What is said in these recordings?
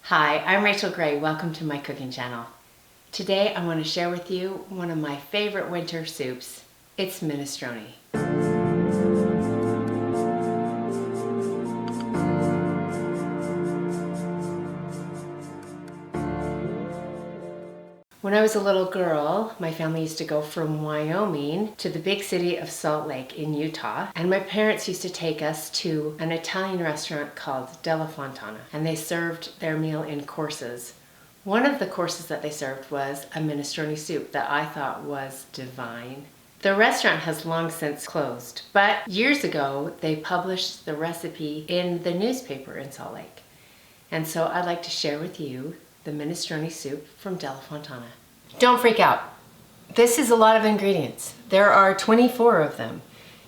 Hi, I'm Rachel Gray. Welcome to my cooking channel. Today I want to share with you one of my favorite winter soups. It's minestrone. When I was a little girl, my family used to go from Wyoming to the big city of Salt Lake in Utah, and my parents used to take us to an Italian restaurant called Della Fontana, and they served their meal in courses. One of the courses that they served was a minestrone soup that I thought was divine. The restaurant has long since closed, but years ago they published the recipe in the newspaper in Salt Lake. And so I'd like to share with you the minestrone soup from Della Fontana. Don't freak out. This is a lot of ingredients. There are 24 of them,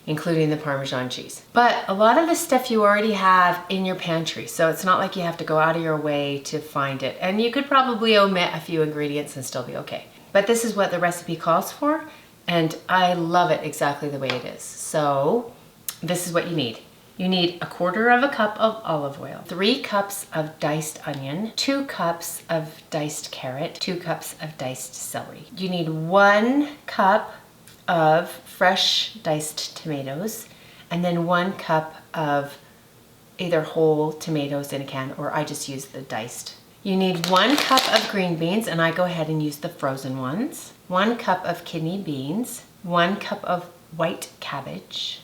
including the Parmesan cheese. But a lot of the stuff you already have in your pantry, so it's not like you have to go out of your way to find it. And you could probably omit a few ingredients and still be okay. But this is what the recipe calls for, and I love it exactly the way it is. So this is what you need. You need 1/4 cup of olive oil, 3 cups of diced onion, 2 cups of diced carrot, 2 cups of diced celery. You need 1 cup of fresh diced tomatoes, and then 1 cup of either whole tomatoes in a can, or I just use the diced. You need 1 cup of green beans, and I go ahead and use the frozen ones, 1 cup of kidney beans, 1 cup of white cabbage,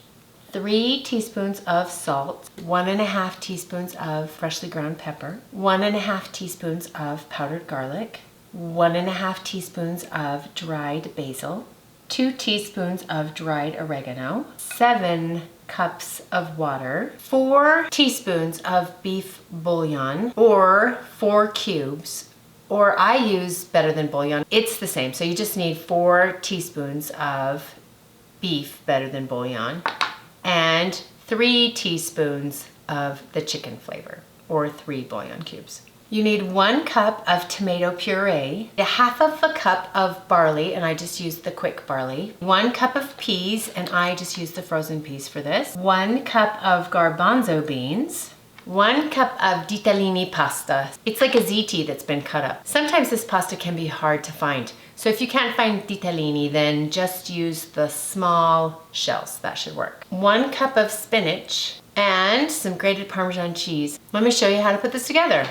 3 teaspoons of salt, 1½ teaspoons of freshly ground pepper, 1½ teaspoons of powdered garlic, 1½ teaspoons of dried basil, 2 teaspoons of dried oregano, 7 cups of water, 4 teaspoons of beef bouillon, or 4 cubes, or I use Better Than Bouillon. It's the same, so you just need 4 teaspoons of beef Better Than Bouillon, and 3 teaspoons of the chicken flavor, or 3 bouillon cubes. You need 1 cup of tomato puree, 1/2 cup of barley, and I just used the quick barley, 1 cup of peas, and I just used the frozen peas for this, 1 cup of garbanzo beans, 1 cup of ditalini pasta. It's like a ziti that's been cut up. Sometimes this pasta can be hard to find, so if you can't find ditalini, then just use the small shells. That should work. 1 cup of spinach and some grated Parmesan cheese. Let me show you how to put this together.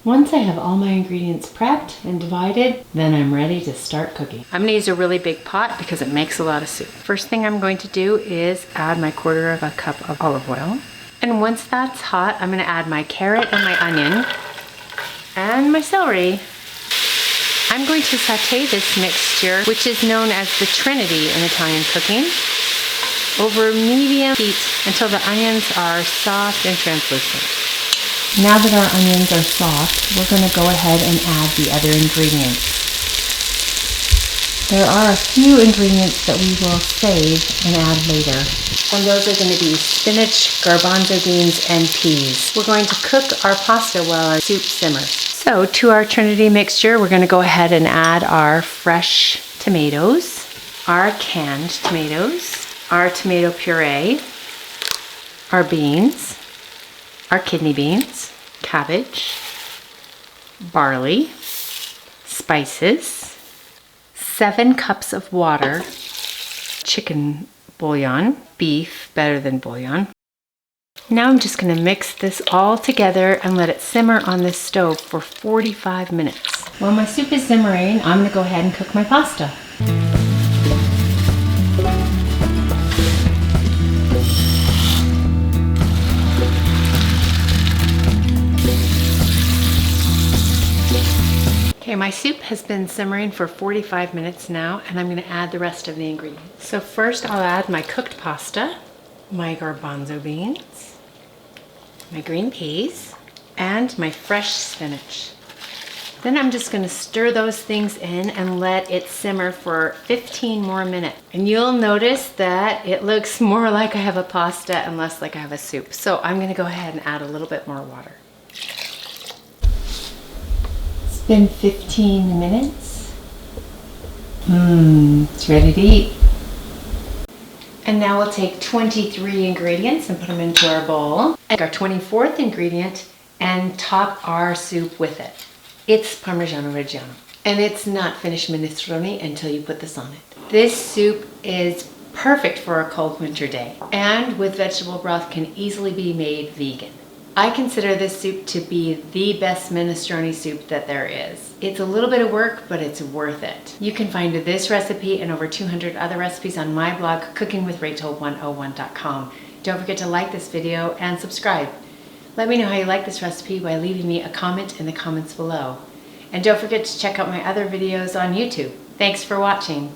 Once I have all my ingredients prepped and divided, then I'm ready to start cooking. I'm gonna use a really big pot because it makes a lot of soup. First thing I'm going to do is add my 1/4 cup of olive oil. And once that's hot, I'm gonna add my carrot and my onion and my celery. I'm going to saute this mixture, which is known as the Trinity in Italian cooking, over medium heat until the onions are soft and translucent. Now that our onions are soft, we're going to go ahead and add the other ingredients. There are a few ingredients that we will save and add later. And those are going to be spinach, garbanzo beans, and peas. We're going to cook our pasta while our soup simmers. So to our Trinity mixture, we're going to go ahead and add our fresh tomatoes, our canned tomatoes, our tomato puree, our beans, our kidney beans, cabbage, barley, spices, 7 cups of water, chicken bouillon, beef, better than bouillon. Now I'm just going to mix this all together and let it simmer on this stove for 45 minutes. While my soup is simmering, I'm going to go ahead and cook my pasta. Okay, my soup has been simmering for 45 minutes now, and I'm going to add the rest of the ingredients. So first I'll add my cooked pasta, my garbanzo beans, my green peas, and my fresh spinach. Then I'm just going to stir those things in and let it simmer for 15 more minutes. And you'll notice that it looks more like I have a pasta and less like I have a soup. So I'm going to go ahead and add a little bit more water. It's been 15 minutes. It's ready to eat. And now we'll take 23 ingredients and put them into our bowl. And our 24th ingredient and top our soup with it. It's Parmigiano Reggiano. And it's not finished minestrone until you put this on it. This soup is perfect for a cold winter day, and with vegetable broth can easily be made vegan. I consider this soup to be the best minestrone soup that there is. It's a little bit of work, but it's worth it. You can find this recipe and over 200 other recipes on my blog, cookingwithrachel101.com. Don't forget to like this video and subscribe. Let me know how you like this recipe by leaving me a comment in the comments below. And don't forget to check out my other videos on YouTube. Thanks for watching.